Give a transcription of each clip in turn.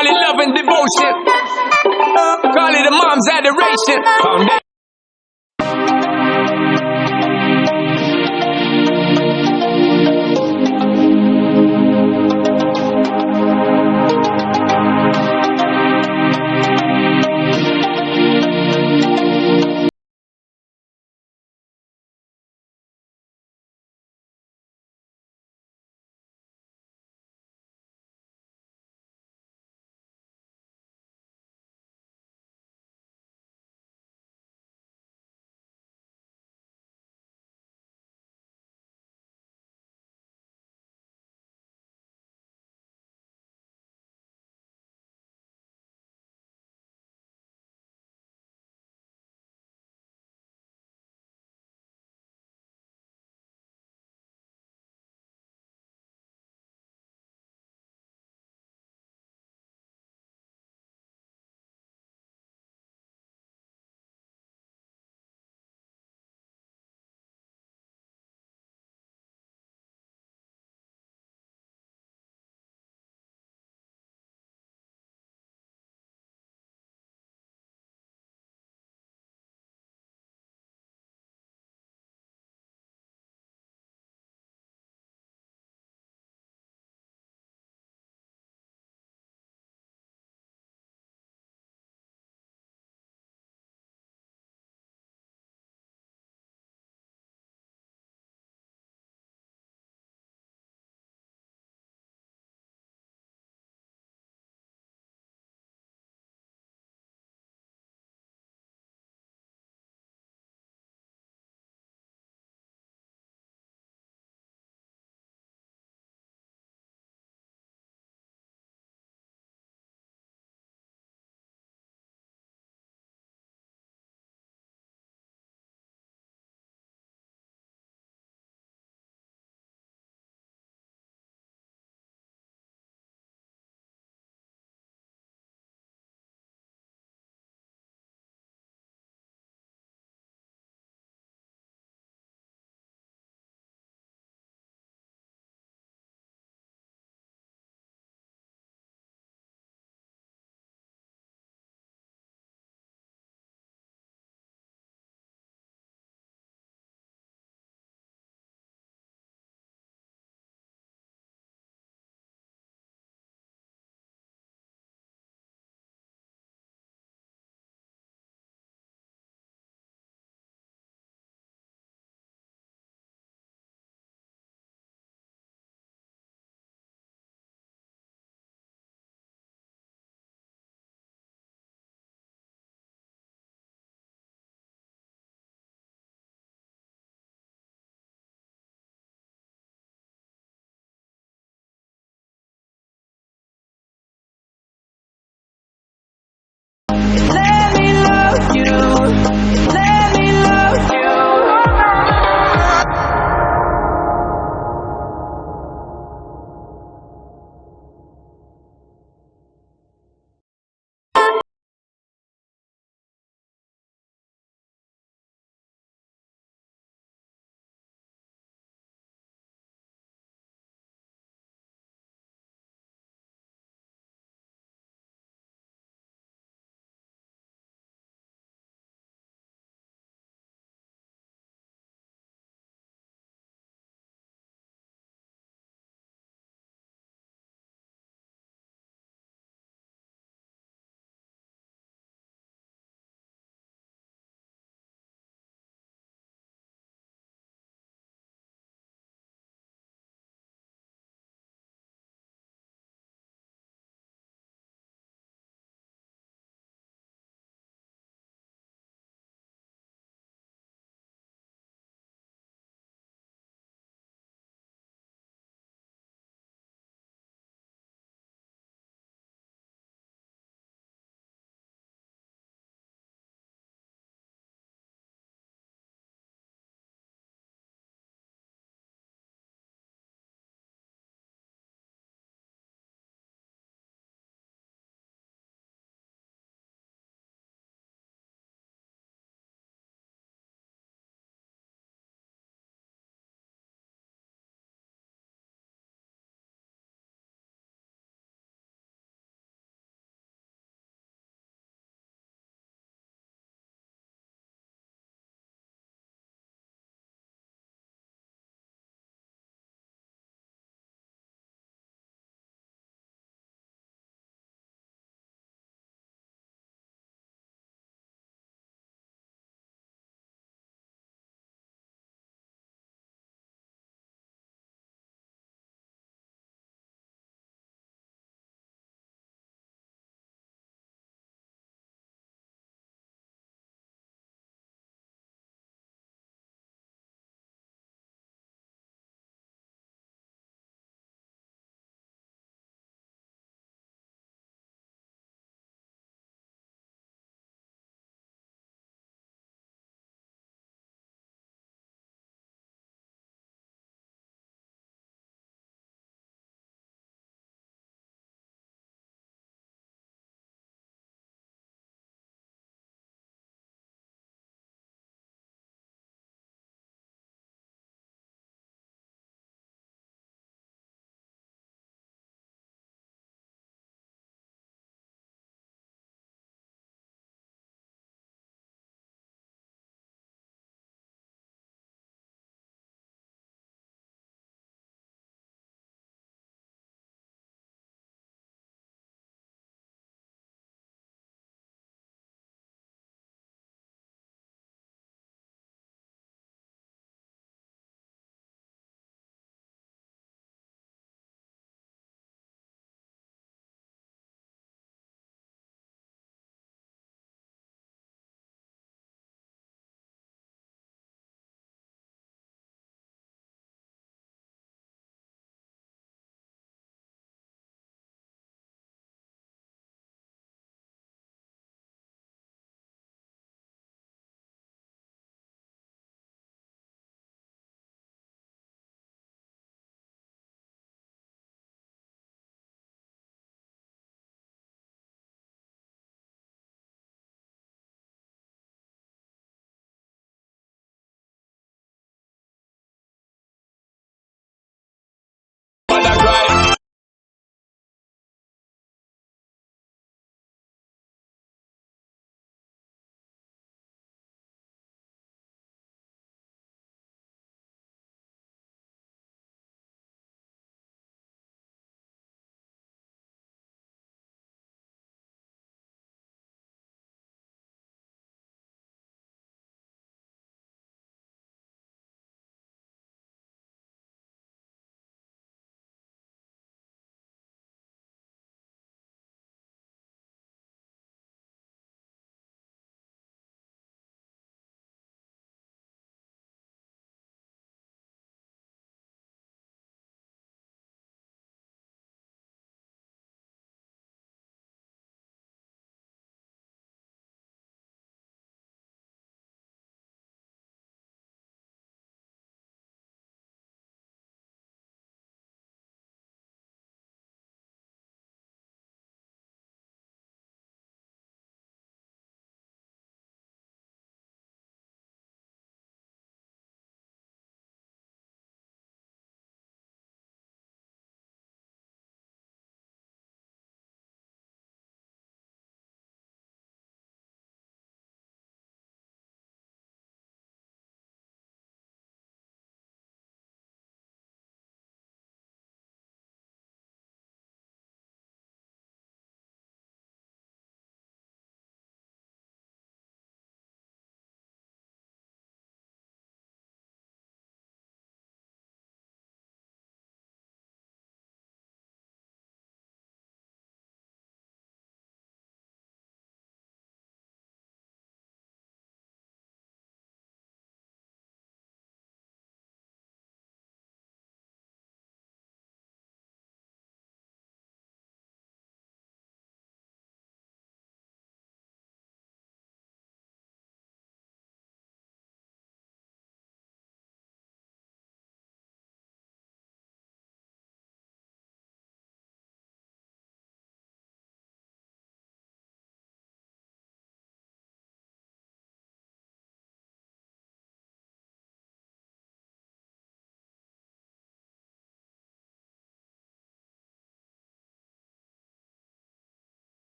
Call it love and devotion. Call it a mom's adoration. Foundation.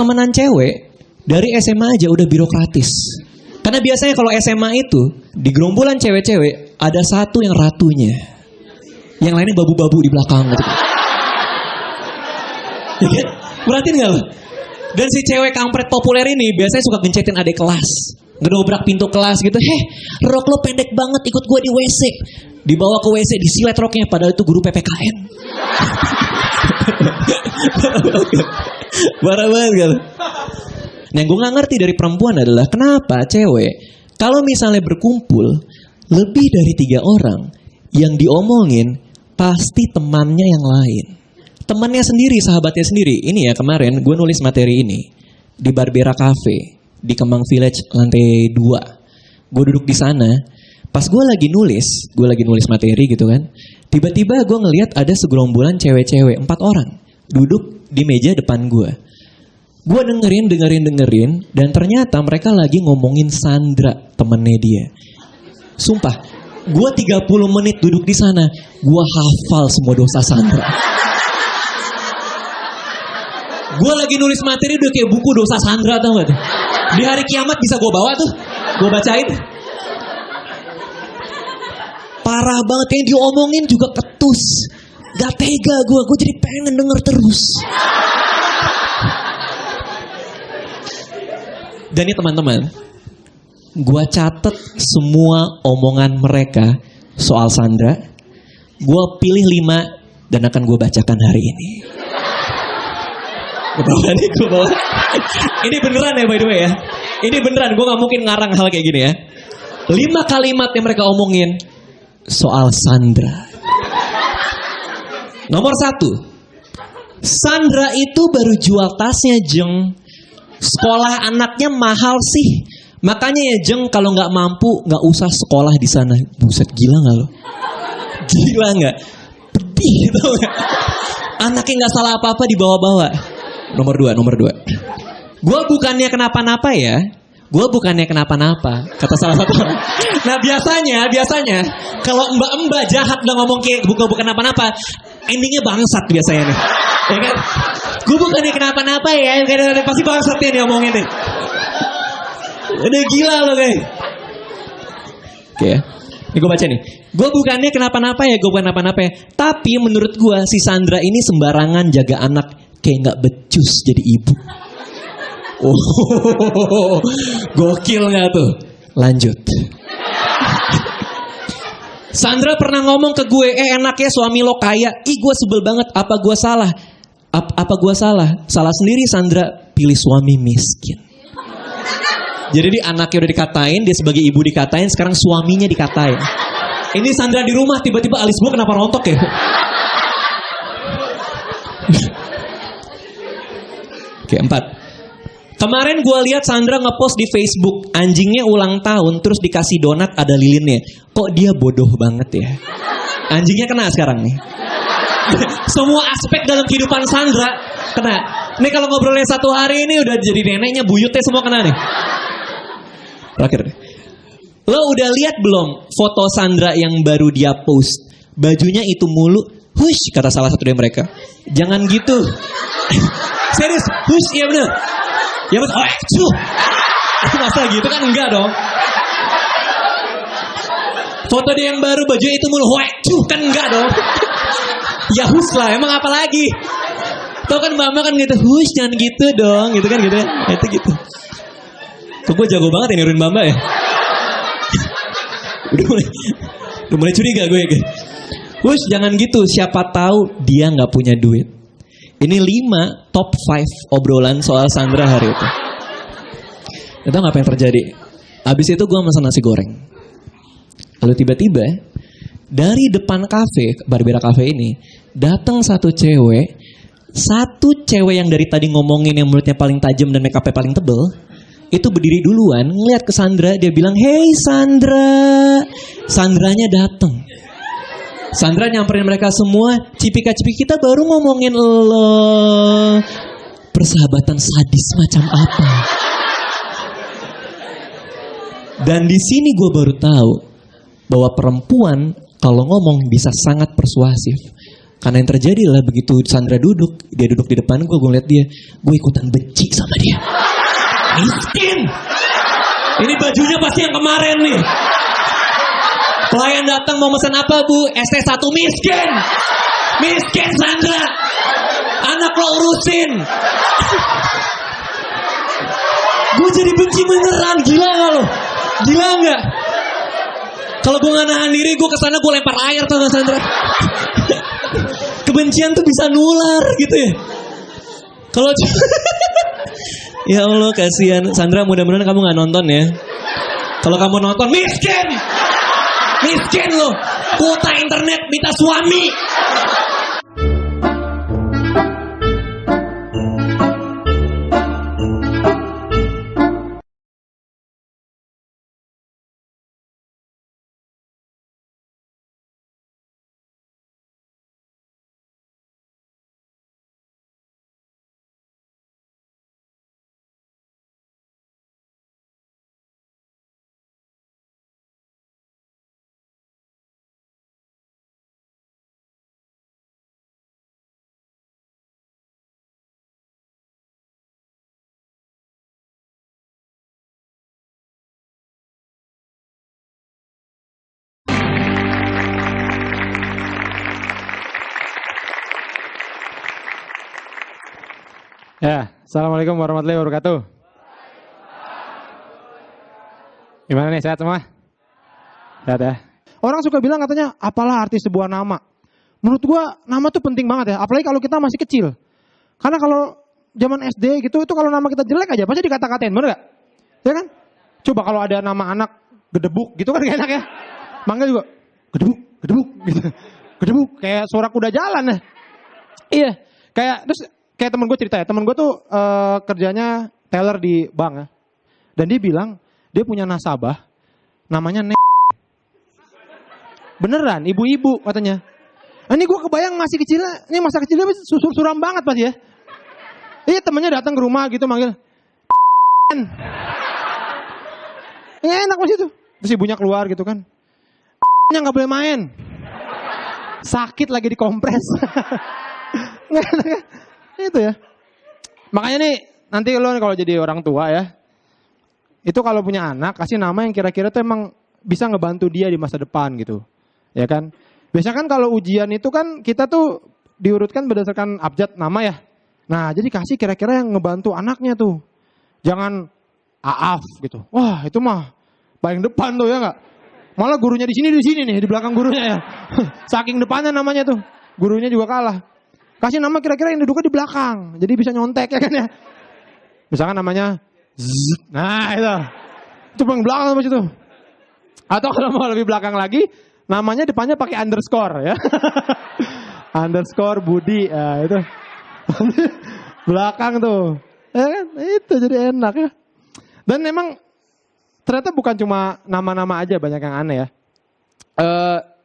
temenan cewek dari SMA aja udah birokratis. Karena biasanya kalau SMA itu di gerombolan cewek-cewek ada satu yang ratunya, yang lainnya babu-babu di belakang gitu. Perhatiin gak lo? Dan si cewek kampret populer ini biasanya suka gencetin adik kelas, ngedobrak pintu kelas gitu. Rok lo pendek banget, ikut gue di WC. Dibawa ke WC, disilet roknya, padahal itu guru PPKN. Parah banget kan? Nah, yang gue gak ngerti dari perempuan adalah kenapa cewek kalau misalnya berkumpul lebih dari 3 orang, yang diomongin pasti temannya yang lain. Temannya sendiri, sahabatnya sendiri. Ini ya, kemarin gue nulis materi ini di Barbera Cafe di Kemang Village lantai 2. Gue duduk di sana. Pas gue lagi nulis materi gitu kan. Tiba-tiba gue ngelihat ada segerombolan cewek-cewek 4 orang duduk di meja depan gue. Gue dengerin dan ternyata mereka lagi ngomongin Sandra, temennya dia. Sumpah, gue 30 menit duduk di sana, gue hafal semua dosa Sandra. Gue lagi nulis materi udah kayak buku dosa Sandra, tau gak tuh? Di hari kiamat bisa gue bawa tuh, gue bacain. Parah banget, yang diomongin juga ketus. Gak tega gue jadi pengen denger terus. Dan ini teman-teman, gue catet semua omongan mereka soal Sandra. Gue pilih 5 dan akan gue bacakan hari ini. Gue bawa. Ini beneran ya by the way ya. Ini beneran, gue gak mungkin ngarang hal kayak gini ya. 5 kalimat yang mereka omongin soal Sandra. Nomor 1, Sandra itu baru jual tasnya, Jeng. Sekolah anaknya mahal sih. Makanya ya, Jeng, kalau gak mampu gak usah sekolah di sana. Buset, gila gak lo? Gila gak? Pedih tau gak? Anaknya gak salah apa-apa dibawa-bawa. Nomor 2. Gue bukannya kenapa-napa ya. Gue bukannya kenapa-napa, kata salah satu orang. Nah biasanya kalau mbak-mbak jahat udah ngomong kayak bukan kenapa-napa, endingnya bangsat biasanya nih. Ya kan? Gue bukannya kenapa-napa ya, pasti bangsat ya dia ngomongin nih. Udah gila loh guys. Oke ya. Ini gue baca nih. Gue bukannya kenapa-napa ya, tapi menurut gue si Sandra ini sembarangan jaga anak, kayak gak becus jadi ibu. Oh, gokil gak tuh? Lanjut. Sandra pernah ngomong ke gue, enaknya suami lo kaya. Ih, gue sebel banget. Apa gue salah? Apa gue salah? Salah sendiri Sandra pilih suami miskin. Jadi dia anaknya udah dikatain, dia sebagai ibu dikatain, sekarang suaminya dikatain. Ini Sandra di rumah, tiba-tiba alis gue kenapa rontok ya? Oke, 4. Kemarin gue lihat Sandra ngepost di Facebook, anjingnya ulang tahun terus dikasih donat ada lilinnya. Kok dia bodoh banget ya? Anjingnya kena sekarang nih. Semua aspek dalam kehidupan Sandra kena. Nih kalau ngobrolnya 1 hari ini udah jadi neneknya, buyutnya semua kena nih. Terakhir. Lo udah lihat belum foto Sandra yang baru dia post? Bajunya itu mulu. Hush, kata salah satu dari mereka. Jangan gitu. Serius, hush, iya bener. Ya mas, masa gitu kan enggak dong. Foto dia yang baru baju itu mulu, kan enggak dong. Ya hus lah, emang apa lagi? Tau kan mama kan gitu, hus jangan gitu dong, gitu kan gitu ya. Itu gitu. Kok gue jago banget ya niruin mama ya. udah mulai curiga gue ya. Hus jangan gitu, siapa tahu dia nggak punya duit. Ini 5 top 5 obrolan soal Sandra hari itu. Itu apa yang terjadi? Habis itu gue pesan nasi goreng. Lalu tiba-tiba dari depan kafe, Barbera Cafe ini, datang satu cewek yang dari tadi ngomongin yang mulutnya paling tajam dan make up-nya paling tebel, itu berdiri duluan, ngeliat ke Sandra, dia bilang, "Hey Sandra." Sandranya datang. Sandra nyamperin mereka semua, cipika-cipiki, kita baru ngomongin lo. Persahabatan sadis macam apa? Dan di sini gue baru tahu bahwa perempuan kalau ngomong bisa sangat persuasif. Karena yang terjadi lah begitu Sandra duduk, dia duduk di depan gue liat dia, gue ikutan benci sama dia. Miskin. Ini bajunya pasti yang kemarin nih. Pelayan datang mau pesan apa bu? ST1 miskin. Miskin Sandra. Anak lo urusin. Gue jadi benci beneran, gila gak lo? Gila gak? Kalau gue gak nahan diri, gue kesana gue lempar air tau gak Sandra? Kebencian tuh bisa nular gitu ya. Kalau ya Allah kasihan Sandra, mudah-mudahan kamu gak nonton ya. Kalau kamu nonton, miskin. Miskin lo. Kuota internet minta suami. Ya, Assalamualaikum warahmatullahi wabarakatuh. Gimana nih, sehat semua? Sehat ya? Orang suka bilang katanya, apalah arti sebuah nama? Menurut gua, nama tuh penting banget ya, apalagi kalau kita masih kecil. Karena kalau zaman SD gitu, itu kalau nama kita jelek aja, pasti dikata-katain, bener gak? Ya kan? Coba kalau ada nama anak Gedebuk gitu kan gak enak ya? Manggil juga, Gedebuk, Gedebuk, gitu. Gedebuk, kayak suara kuda jalan ya. Iya, kayak temen gue cerita ya, temen gue tuh kerjanya teller di bank ya. Dan dia bilang, dia punya nasabah, namanya beneran, ibu-ibu katanya. Nah, ini gue kebayang masih kecilnya, ini masa kecilnya suram banget pasti ya. Iya temennya datang ke rumah gitu manggil. Ya enak pas itu. Terus ibunya keluar gitu kan. Nya gak boleh main. Sakit lagi dikompres. Nggak enak ya. Itu ya. Makanya nih nanti lo kalau jadi orang tua ya. Itu kalau punya anak kasih nama yang kira-kira tuh emang bisa ngebantu dia di masa depan gitu. Ya kan. Biasanya kan kalau ujian itu kan kita tuh diurutkan berdasarkan abjad nama ya. Nah jadi kasih kira-kira yang ngebantu anaknya tuh. Jangan Aaf gitu. Wah itu mah paling depan tuh ya nggak. Malah gurunya di sini nih di belakang gurunya ya. Saking depannya namanya tuh. Gurunya juga kalah. Kasih nama kira-kira yang duduknya di belakang. Jadi bisa nyontek ya kan ya. Misalkan namanya Z. Nah itu. Itu paling belakang sama situ. Atau kalau mau lebih belakang lagi. Namanya depannya pakai underscore ya. Underscore Budi. Ya itu. Belakang tuh. Ya kan. Itu jadi enak ya. Dan memang ternyata bukan cuma nama-nama aja banyak yang aneh ya.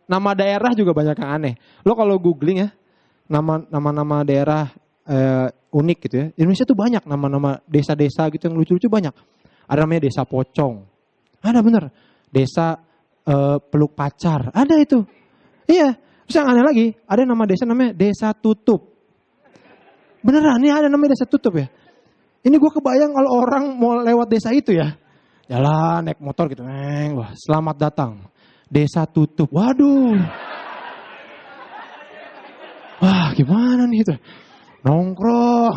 Nama daerah juga banyak yang aneh. Lo kalau googling ya. Nama-nama daerah unik gitu ya. Indonesia tuh banyak nama-nama desa-desa gitu yang lucu-lucu banyak. Ada namanya desa Pocong. Ada bener. Desa Peluk Pacar. Ada itu. Iya. Terus yang aneh lagi. Ada nama desa namanya Desa Tutup. Beneran nih ada namanya Desa Tutup ya. Ini gue kebayang kalau orang mau lewat desa itu ya. Jalan naik motor gitu. Wah selamat datang. Desa Tutup. Waduh. Wah gimana nih itu? Nongkrong.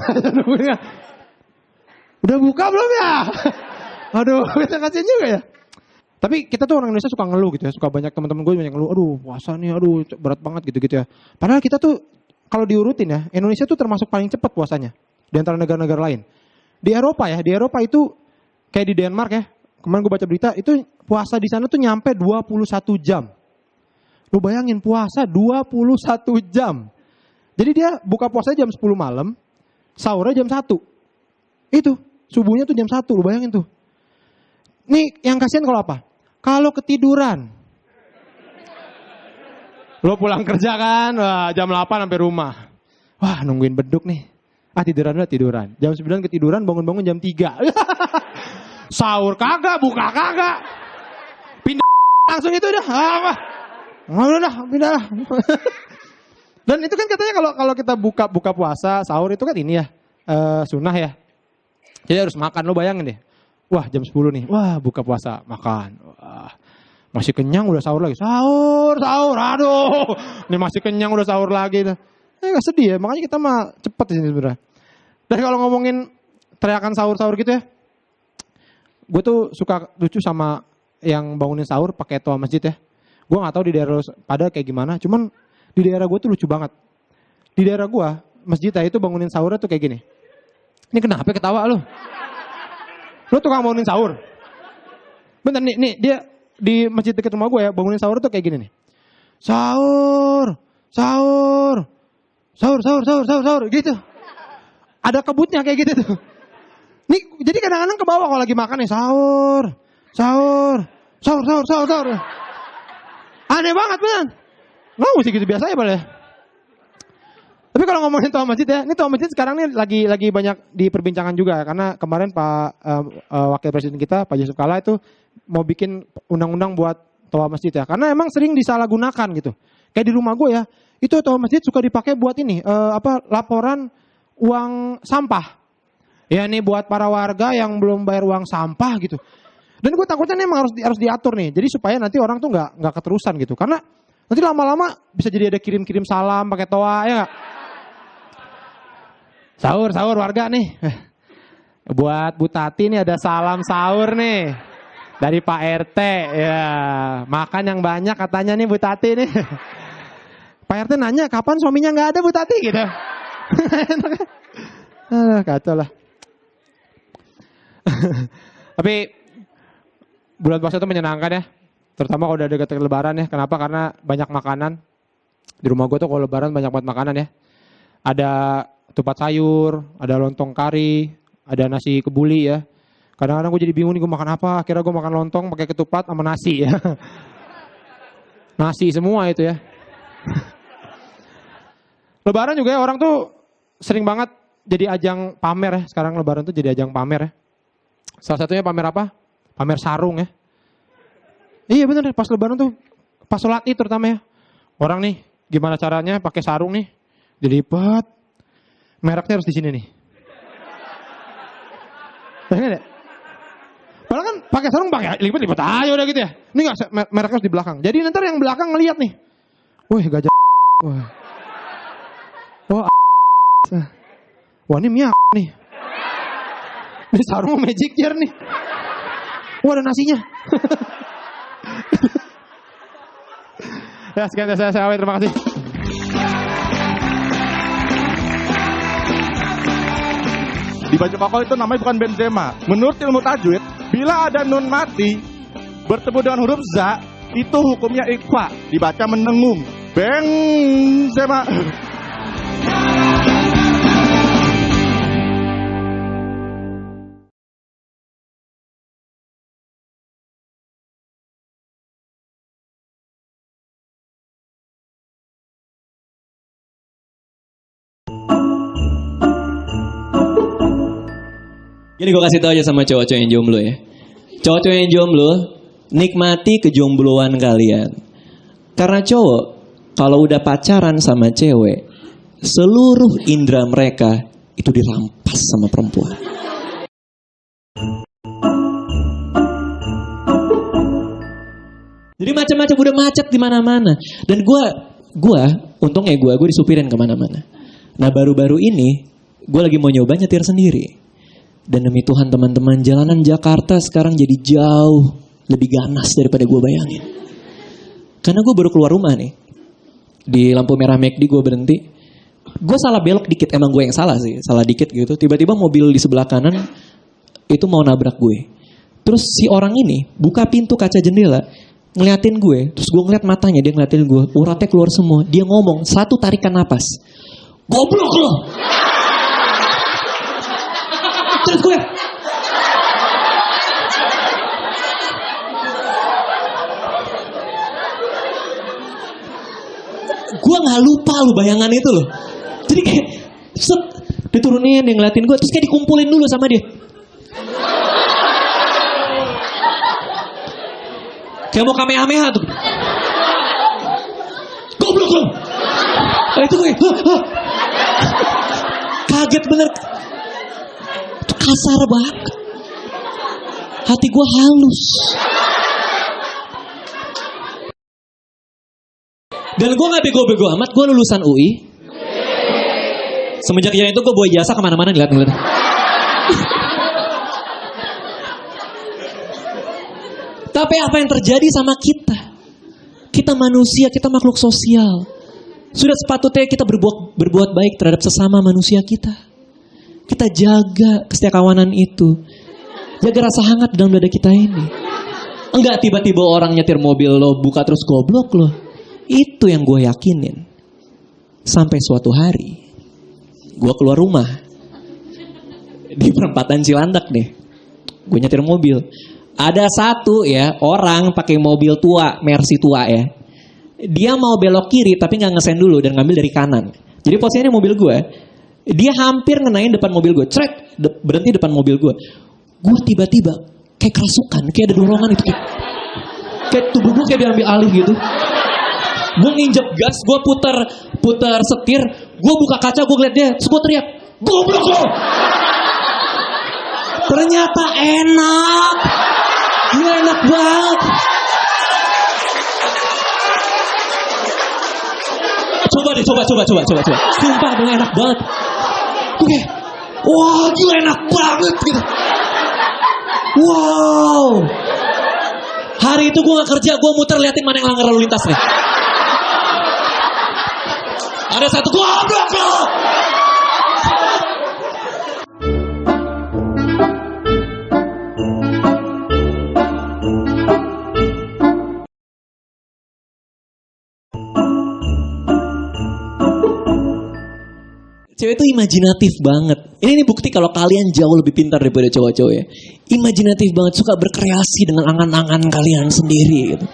Udah buka belum ya? Aduh kita kasihan juga ya. Tapi kita tuh orang Indonesia suka ngeluh gitu ya. Suka banyak teman-teman gue banyak ngeluh. Aduh puasa nih aduh berat banget gitu-gitu ya. Padahal kita tuh kalau diurutin ya. Indonesia tuh termasuk paling cepat puasanya. Di antara negara-negara lain. Di Eropa ya. Di Eropa itu kayak di Denmark ya. Kemarin gue baca berita. Itu puasa di sana tuh nyampe 21 jam. Lu bayangin puasa 21 jam. Jadi dia buka puasa jam 10 malam, sahurnya jam 1. Itu, subuhnya tuh jam 1, lu bayangin tuh. Nih yang kasihan kalau apa? Kalau ketiduran. Lo pulang kerja kan, wah, jam 8 sampai rumah. Wah nungguin beduk nih. Tiduran. Jam 9 ketiduran, bangun-bangun jam 3. Sahur kagak, buka kagak. Pindah langsung itu udah. Udah pindah. Dan itu kan katanya kalau kita buka puasa, sahur itu kan ini ya, sunnah ya. Jadi harus makan, lo bayangin deh. Wah jam 10 nih, wah buka puasa, makan. Wah, masih kenyang udah sahur lagi. Sahur, aduh. Ini masih kenyang udah sahur lagi. Gak sedih ya, makanya kita mah cepet di sini sebenarnya. Dan kalau ngomongin teriakan sahur-sahur gitu ya, gue tuh suka lucu sama yang bangunin sahur pakai toa masjid ya. Gue nggak tahu di daerah lo pada kayak gimana, cuman di daerah gue tuh lucu banget. Di daerah gue masjidnya itu bangunin sahurnya tuh kayak gini. Ini kenapa ketawa lo? Lo tukang bangunin sahur? Bentar nih dia di masjid dekat rumah gue ya bangunin sahur tuh kayak gini nih. Sahur gitu. Ada kebutnya kayak gitu tuh. Nih, jadi kadang-kadang ke bawah kalau lagi makan nih sahur. Aneh banget bener. Nggak mesti gitu biasa ya boleh. Tapi kalau ngomongin toa masjid ya, ini toa masjid sekarang nih lagi banyak diperbincangkan juga karena kemarin Pak Wakil Presiden kita Pak Yusuf Kalla itu mau bikin undang-undang buat toa masjid ya. Karena emang sering disalahgunakan gitu. Kayak di rumah gue ya, itu toa masjid suka dipakai buat ini laporan uang sampah. Ya nih buat para warga yang belum bayar uang sampah gitu. Dan gue takutnya nih emang harus diatur nih. Jadi supaya nanti orang tuh nggak keterusan gitu. Karena nanti lama-lama bisa jadi ada kirim-kirim salam pakai toa ya nggak? Sahur warga nih. Buat Bu Tati nih ada salam sahur nih. Dari Pak RT ya. Makan yang banyak katanya nih Bu Tati nih. Pak RT nanya kapan suaminya nggak ada Bu Tati gitu. Kacau lah. Tapi bulan puasa itu menyenangkan ya. Terutama kalau udah dekat lebaran ya. Kenapa? Karena banyak makanan. Di rumah gue tuh kalau lebaran banyak banget makanan ya. Ada tupat sayur, ada lontong kari, ada nasi kebuli ya. Kadang-kadang gue jadi bingung nih gue makan apa. Akhirnya gue makan lontong pakai ketupat sama nasi ya. Nasi semua itu ya. Lebaran juga ya orang tuh sering banget jadi ajang pamer ya. Sekarang lebaran tuh jadi ajang pamer ya. Salah satunya pamer apa? Pamer sarung ya. Iya bener, pas lebaran tuh, pas sholat id terutama ya. Orang nih, gimana caranya pakai sarung nih. Dilipet. Mereknya harus di sini nih. Pengen ya? Padahal kan pakai sarung pakai lipat aja udah gitu ya. Ini enggak mereknya harus di belakang. Jadi nanti yang belakang ngelihat nih. Wih, gajah. Wah. Wah, ini miak nih. Ini sarung magic jar nih. Wah, ada nasinya. Ya, sekian dari saya. Terima kasih. Di baju koko itu namanya bukan Benzema. Menurut ilmu tajwid, bila ada nun mati bertemu dengan huruf za, itu hukumnya ikhfa, dibaca mendengung. Benzema. Jadi gue kasih tau aja sama cowok-cowok yang jomblo ya. Cowok-cowok yang jomblo, nikmati kejombloan kalian. Karena cowok, kalau udah pacaran sama cewek, seluruh indera mereka itu dirampas sama perempuan. Jadi macam-macam udah macet di mana-mana. Dan untungnya gue disupirin kemana-mana. Nah baru-baru ini, gue lagi mau nyoba nyetir sendiri. Dan demi Tuhan teman-teman, jalanan Jakarta sekarang jadi jauh lebih ganas daripada gue bayangin. Karena gue baru keluar rumah nih. Di lampu merah McD gue berhenti. Gue salah belok dikit, emang gue yang salah sih. Salah dikit gitu. Tiba-tiba mobil di sebelah kanan itu mau nabrak gue. Terus si orang ini buka pintu kaca jendela. Ngeliatin gue. Terus gue ngeliat matanya, dia ngeliatin gue. Uratnya keluar semua. Dia ngomong, satu tarikan napas. Goblok lo! Terus gue nggak lupa lu bayangan itu loh. Jadi kayak set diturunin, dia ngeliatin gue, terus kayak dikumpulin dulu sama dia. Kayak mau kamehameha tuh. Goblok lu. Itu gue kaget bener. Itu kasar banget. Hati gue halus. Dan gue gak bego-bego amat. Gue lulusan UI. Semenjak kejadian itu gue bawa jasa kemana-mana ngeliat. Tapi apa yang terjadi sama kita? Kita manusia, kita makhluk sosial. Sudah sepatutnya kita berbuat baik terhadap sesama manusia kita. Kita jaga kesetiakawanan itu. Jaga rasa hangat dalam dada kita ini. Enggak tiba-tiba orang nyetir mobil lo buka terus goblok lo. Itu yang gue yakinin. Sampai suatu hari gue keluar rumah di perempatan Cilandak nih. Gue nyetir mobil. Ada satu ya orang pakai mobil tua, Mercy tua ya. Dia mau belok kiri tapi nggak ngesen dulu dan ngambil dari kanan. Jadi posisinya mobil gue, dia hampir ngenain depan mobil gue, berhenti depan mobil gue. Gue tiba-tiba kayak kerasukan, kayak ada dorongan itu, kayak tubuh gue kayak diambil alih gitu. Gue nginjek gas, gue putar setir, gue buka kaca, gue ngeliat dia, terus gue teriak, goblok lo! Ternyata enak, dia enak banget. Coba deh, coba. Sumpah bener enak banget. Oke, wah gila enak banget gitu. Wow. Hari itu gue gak kerja, gue muter liatin mana yang langgar lalu lintas nih. Ada satu goblok lo. Cewek itu imajinatif banget. Ini bukti kalau kalian jauh lebih pintar daripada cowok-cowok ya. Imajinatif banget, suka berkreasi dengan angan-angan kalian sendiri gitu.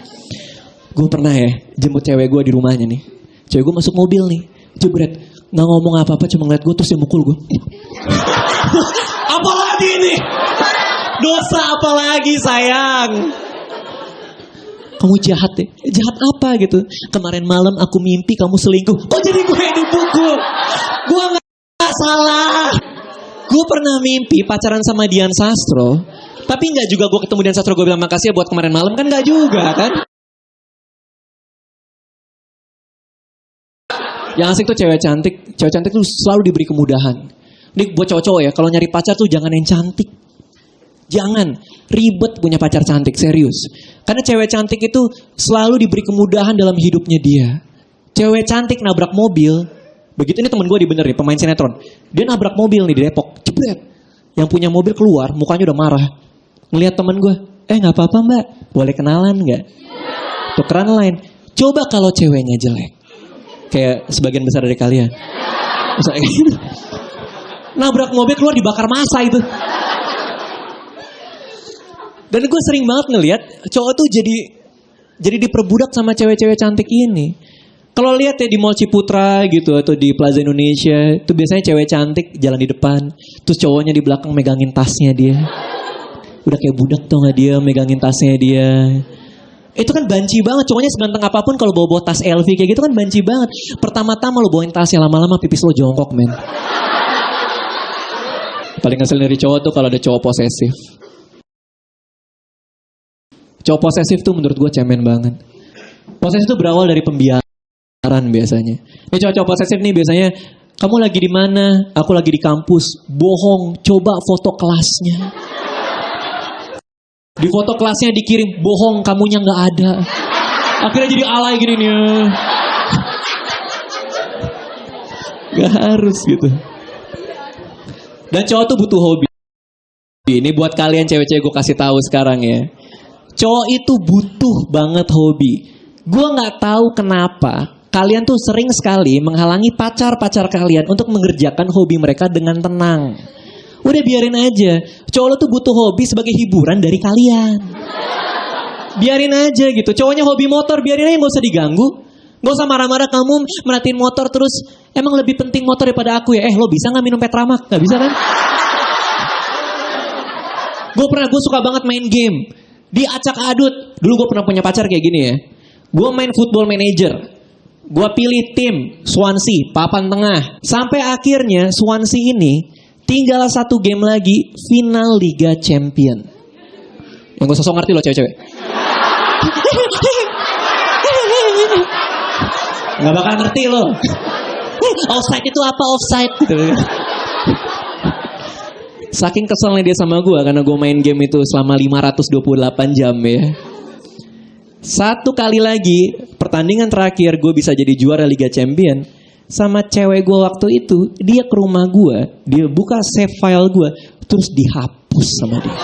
Gue pernah ya jemput cewek gue di rumahnya nih. Cewek gue masuk mobil nih, jebret, nggak ngomong apa-apa, cuma ngeliat gue terus dia mukul gue. Apalagi ini? Dosa apalagi sayang? Kamu jahat deh. Jahat apa gitu? Kemarin malam aku mimpi kamu selingkuh. Kok jadi gue yang dipukul? Gue gak salah. Gue pernah mimpi pacaran sama Dian Sastro. Tapi gak juga gue ketemu Dian Sastro gue bilang makasih ya buat kemarin malam. Kan gak juga kan? Yang asik tuh cewek cantik. Cewek cantik tuh selalu diberi kemudahan. Ini buat cowok-cowok ya. Kalau nyari pacar tuh jangan yang cantik. Jangan ribet punya pacar cantik, serius. Karena cewek cantik itu selalu diberi kemudahan dalam hidupnya dia. Cewek cantik nabrak mobil. Begitu ini temen gue dibenerin, pemain sinetron. Dia nabrak mobil nih di Depok, jebret. Yang punya mobil keluar, mukanya udah marah. Ngeliat temen gue, gak apa-apa mbak, boleh kenalan gak? Tukeran lain. Coba kalau ceweknya jelek. Kayak sebagian besar dari kalian. Misalnya gitu. Nabrak mobil keluar dibakar massa itu. Dan gue sering banget ngelihat cowok tuh jadi diperbudak sama cewek-cewek cantik ini. Kalau lihat ya di Mall Ciputra gitu atau di Plaza Indonesia, itu biasanya cewek cantik jalan di depan, terus cowoknya di belakang megangin tasnya dia. Udah kayak budak tuh nggak dia megangin tasnya dia. Itu kan banci banget, cowoknya seganteng apapun kalau bawa tas LV kayak gitu kan banci banget. Pertama-tama lo bawain tasnya, lama-lama pipis lo jongkok men. Paling ngeselin dari cowok tuh kalau ada cowok posesif. Cowok posesif tuh menurut gue cemen banget. Posesif tuh berawal dari pembiaran biasanya. Ini cowok-cowok posesif nih biasanya, kamu lagi di mana? Aku lagi di kampus. Bohong, coba foto kelasnya. Di foto kelasnya dikirim, bohong, kamunya nggak ada. Akhirnya jadi alay gini nih. Gak harus gitu. Dan cowok tuh butuh hobi. Ini buat kalian cewek-cewek gue kasih tahu sekarang ya. Cowok itu butuh banget hobi. Gue gak tahu kenapa kalian tuh sering sekali menghalangi pacar-pacar kalian untuk mengerjakan hobi mereka dengan tenang. Udah biarin aja. Cowok lo tuh butuh hobi sebagai hiburan dari kalian. Biarin aja gitu. Cowoknya hobi motor, biarin aja, gak usah diganggu. Gak usah marah-marah kamu merhatiin motor terus. Emang lebih penting motor daripada aku ya? Lo bisa gak minum Petramak? Gak bisa kan? Gue suka banget main game. Di acak adut. Dulu gue pernah punya pacar kayak gini ya. Gue main Football Manager. Gua pilih tim Swansea, papan tengah. Sampai akhirnya Swansea ini tinggal 1 game lagi final Liga Champion. Yang gue sosok ngerti loh cewek-cewek. Gak bakal ngerti loh. Offside itu apa offside? Gitu. Saking keselnya dia sama gue karena gue main game itu selama 528 jam ya. 1 kali lagi pertandingan terakhir gue bisa jadi juara Liga Champion. Sama cewek gue waktu itu, dia ke rumah gue, dia buka save file gue, terus dihapus sama dia.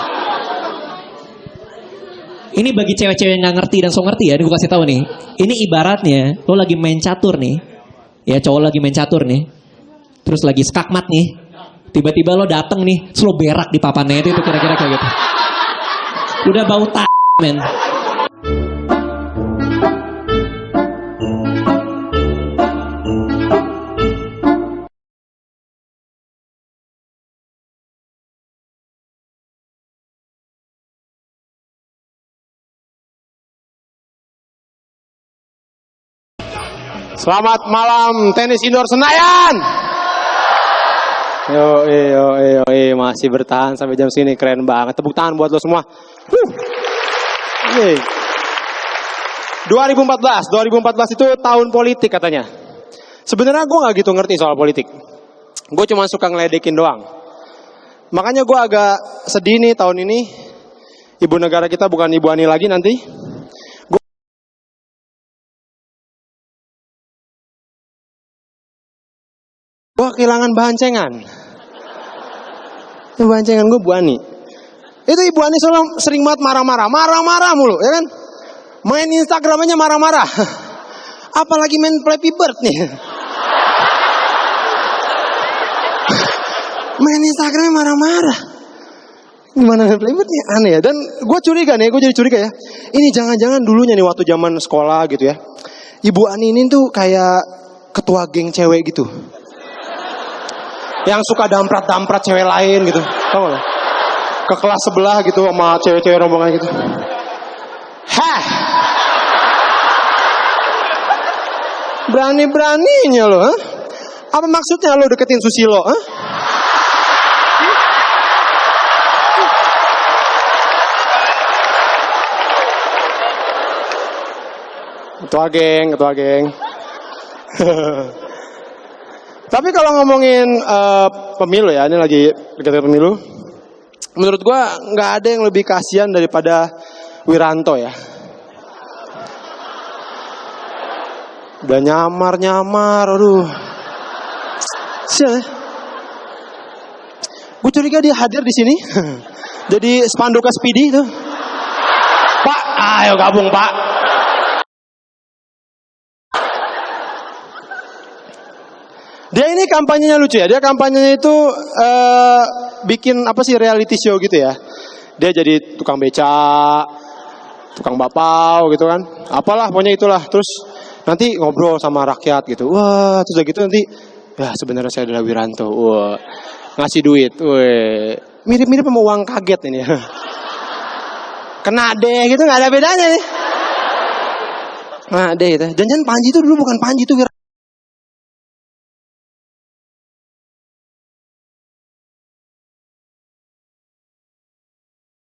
Ini bagi cewek-cewek yang gak ngerti dan so ngerti ya, ini gue kasih tahu nih. Ini ibaratnya lo lagi main catur nih, ya cowok lagi main catur nih, terus lagi skakmat nih, tiba-tiba lo dateng nih, terus lo berak di papannya itu kira-kira kayak gitu. Udah bau men. Selamat malam tenis indoor Senayan. Yo, masih bertahan sampai jam segini, keren banget. Tepuk tangan buat lo semua. 2014 itu tahun politik katanya. Sebenarnya gue nggak gitu ngerti soal politik. Gue cuma suka ngeledekin doang. Makanya gue agak sedih nih tahun ini. Ibu negara kita bukan Ibu Ani lagi nanti. Gue kehilangan bahan cengan. Bahan cengan gue Bu Ani. Itu Ibu Ani sering banget marah-marah mulu, ya kan? Main Instagramnya marah-marah. Apalagi main Flappy Bird nih. Main Instagramnya marah-marah. Gimana main Flappy Bird nih? Aneh ya. Dan gue curiga nih, gue jadi curiga ya. Ini jangan-jangan dulunya nih waktu zaman sekolah gitu ya. Ibu Ani ini tuh kayak ketua geng cewek gitu. Yang suka damprat cewek lain gitu. Tau gak? Ke kelas sebelah gitu sama cewek-cewek rombongan gitu. Hah! Berani-beraninya lo, huh? Apa maksudnya lo deketin Susilo, huh? Ketua geng. Tapi kalau ngomongin pemilu ya, ini lagi dekat pemilu. Menurut gua nggak ada yang lebih kasihan daripada Wiranto ya. Udah nyamar, aduh. Sial. Gue curiga dia hadir di sini. Jadi spanduk SPD itu. Pak, ayo gabung Pak. Dia ini kampanyenya lucu ya. Dia kampanyenya itu bikin apa sih reality show gitu ya. Dia jadi tukang beca, tukang bakpao gitu kan. Apalah pokoknya itulah. Terus nanti ngobrol sama rakyat gitu. Wah, terus gitu nanti ya sebenarnya saya adalah Wiranto. Wah, ngasih duit. Wah, mirip-mirip sama uang kaget ini. Kena deh gitu, nggak ada bedanya nih. Nah deh gitu. Jangan Panji itu dulu bukan Panji itu Wiranto.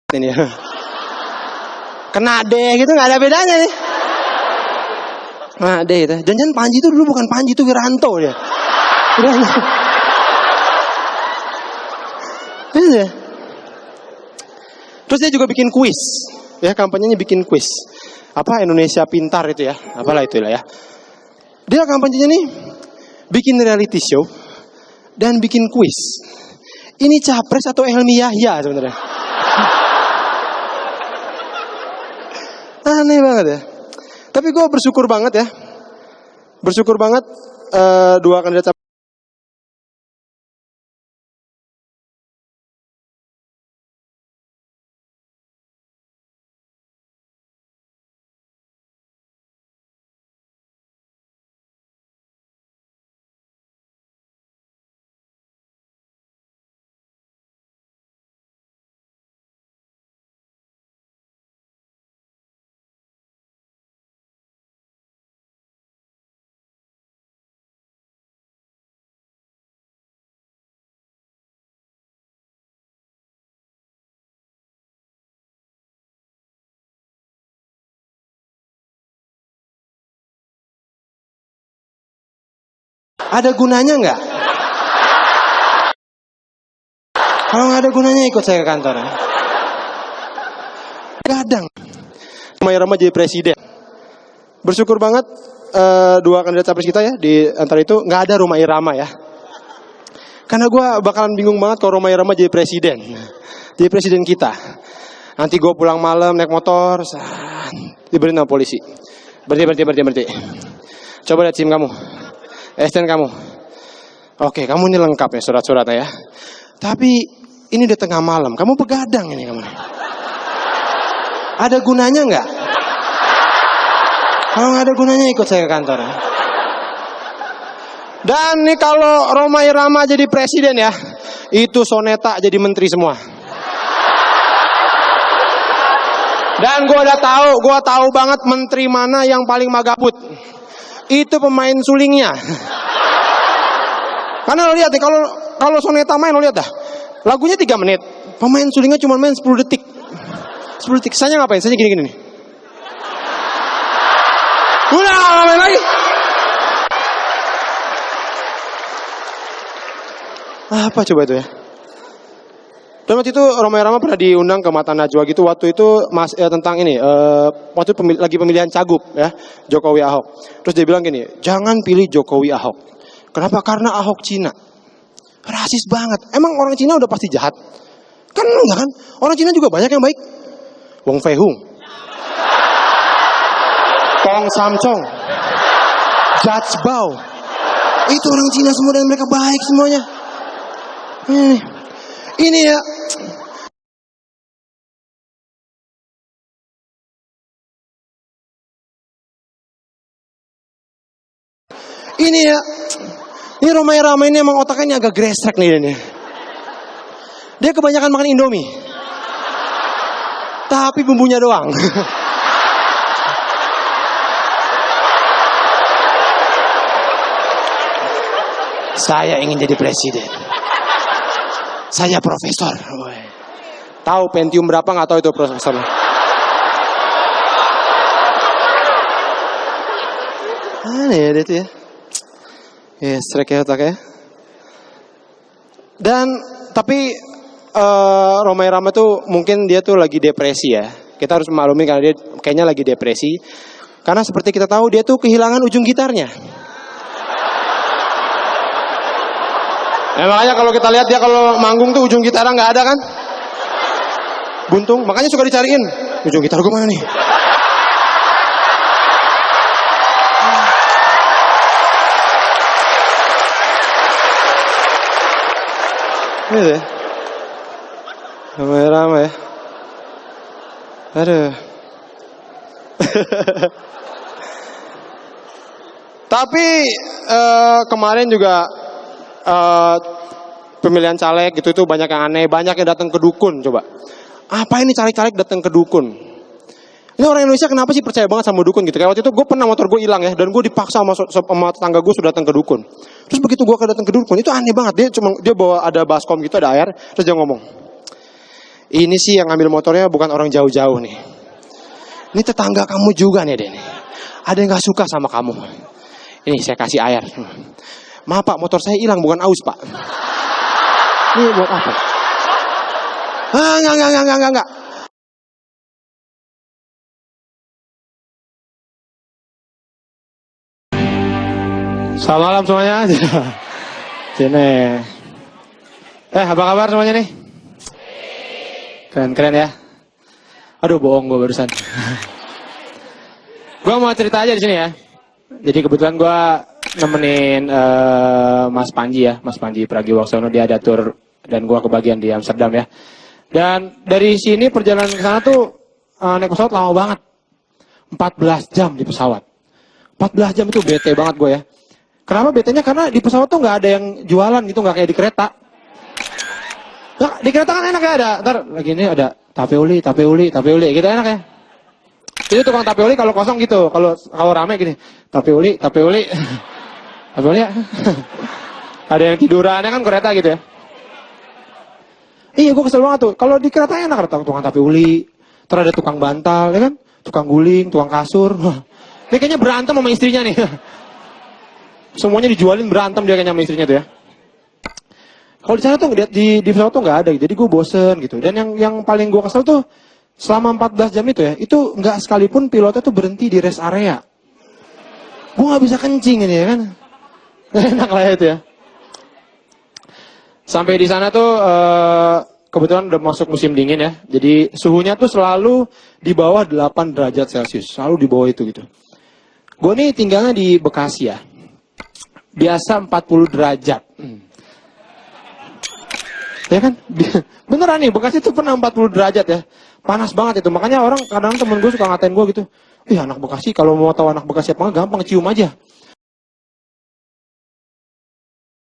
Ini ya. Kena deh gitu, nggak ada bedanya nih. Nah deh gitu. Jangan Panji itu dulu bukan Panji itu Wiranto ya. Iya. Terus dia juga bikin kuis. Ya kampanyenya bikin kuis. Apa Indonesia Pintar itu ya. Apalah itulah ya. Dia kampanyenya nih bikin reality show dan bikin kuis. Ini capres atau Helmi Yahya sebenarnya. Aneh banget ya. Tapi gue bersyukur banget ya. Bersyukur banget dua kandidat Ada gunanya nggak? Kalau nggak ada gunanya ikut saya ke kantor. Gadang. Romai Rama jadi presiden. Bersyukur banget dua kandidat capres kita ya, di antara itu nggak ada Romai Rama ya. Karena gue bakalan bingung banget kalau Romai Rama jadi presiden. Jadi presiden kita. Nanti gue pulang malam naik motor, diberi sama polisi. Berhenti. Coba lihat SIM kamu, STN kamu. Oke, kamu ini lengkap ya surat-suratnya ya. Tapi ini udah tengah malam, kamu begadang ini kamu. Ada gunanya nggak? Kalau nggak ada gunanya ikut saya ke kantor. Ya. Dan nih kalau Romai Rama jadi presiden ya, itu Soneta jadi menteri semua. Dan gue tahu banget menteri mana yang paling magaput. Itu pemain sulingnya. Karena lo lihat nih, kalau Soneta main lo lihat dah. Lagunya 3 menit, pemain sulingnya cuma main 10 detik. 10 detik. Saya ngapain? Saya gini-gini nih. Udah main lagi. Apa coba itu ya? Dan waktu itu Romai Rama pernah diundang ke Mata Najwa gitu. Waktu itu tentang ini, waktu itu lagi pemilihan cagup ya, Jokowi Ahok. Terus dia bilang gini, jangan pilih Jokowi Ahok. Kenapa? Karena Ahok Cina. Rasis banget. Emang orang Cina udah pasti jahat? Kan enggak kan? Orang Cina juga banyak yang baik. Wong Fei Hung, Kong Samcong, Judge Bao. Itu orang Cina semua dan mereka baik semuanya. Ini ya. Ini ya. Ini Romai Rama ini emang otaknya agak gresek nih. Dia kebanyakan makan Indomie. Tapi bumbunya doang. Saya ingin jadi presiden. Saya profesor. Tahu Pentium berapa nggak tahu itu profesor. Aneh ya dia tuh ya. Strike ya otaknya. Dan tapi Romai Rama tuh mungkin dia tuh lagi depresi ya. Kita harus memaklumi karena dia kayaknya lagi depresi. Karena seperti kita tahu dia tuh kehilangan ujung gitarnya. Nah, makanya kalau kita lihat dia kalau manggung tuh ujung gitarnya nggak ada kan? Buntung, makanya suka dicariin. Ujung gitar gue mana nih? Ini deh. Ramai-ramai ya. Aduh. Tapi kemarin juga pemilihan caleg gitu tuh banyak yang aneh, banyak yang datang ke dukun coba. Apa ini caleg-caleg datang ke dukun? Ini orang Indonesia kenapa sih percaya banget sama dukun gitu? Kayak waktu itu gue pernah motor gue hilang ya, dan gue dipaksa sama tetangga gue sudah datang ke dukun. Terus begitu gue datang ke dukun, itu aneh banget. Dia bawa ada baskom gitu, ada air, terus dia ngomong, ini sih yang ngambil motornya bukan orang jauh-jauh nih. Ini tetangga kamu juga nih deh. Ada yang gak suka sama kamu. Ini saya kasih air. Maaf pak, motor saya hilang bukan aus pak. Ini buat apa? Enggak. Selamat malam semuanya. Sini. Apa kabar semuanya nih? Keren ya. Aduh bohong gue barusan. Gue mau cerita aja di sini ya. Jadi kebetulan gue nemenin Mas Panji ya, Mas Panji Pragiwaksono, dia ada tour dan gue kebagian di Amsterdam ya. Dan dari sini perjalanan ke sana tuh naik pesawat lama banget. 14 jam di pesawat. 14 jam itu bete banget gue ya. Kenapa betenya? Karena di pesawat tuh nggak ada yang jualan gitu, nggak kayak di kereta. Nah, di kereta kan enak ya, ada. Ntar lagi ini ada tape uli gitu enak ya. Jadi tukang tape uli kalau kosong gitu, kalau rame gini, tape uli. Tape uli ya. Ada yang tidurannya kan kereta gitu ya. Iya, gue kesel banget tuh. Kalau di kereta enak ada tukang tape uli, terus ada tukang bantal, ya kan? Tukang guling, tukang kasur. Ini kayaknya berantem sama istrinya nih. Semuanya dijualin, berantem dia kayaknya sama istrinya tuh ya. Kalau di sana tuh di pesawat tuh nggak ada, gitu. Jadi gue bosen gitu. Dan yang paling gue kesel tuh selama 14 jam itu ya, itu nggak sekalipun pilotnya tuh berhenti di rest area. Gue nggak bisa kencing ini ya kan. Enak lah itu ya. Sampai di sana tuh kebetulan udah masuk musim dingin ya. Jadi suhunya tuh selalu di bawah 8 derajat Celcius. Selalu di bawah itu gitu. Gue nih tinggalnya di Bekasi ya. Biasa 40 derajat. Ya kan? Beneran nih, Bekasi tuh pernah 40 derajat ya. Panas banget itu. Makanya orang kadang temen gue suka ngatain gue gitu. Anak Bekasi, kalau mau tahu anak Bekasi apa gampang cium aja.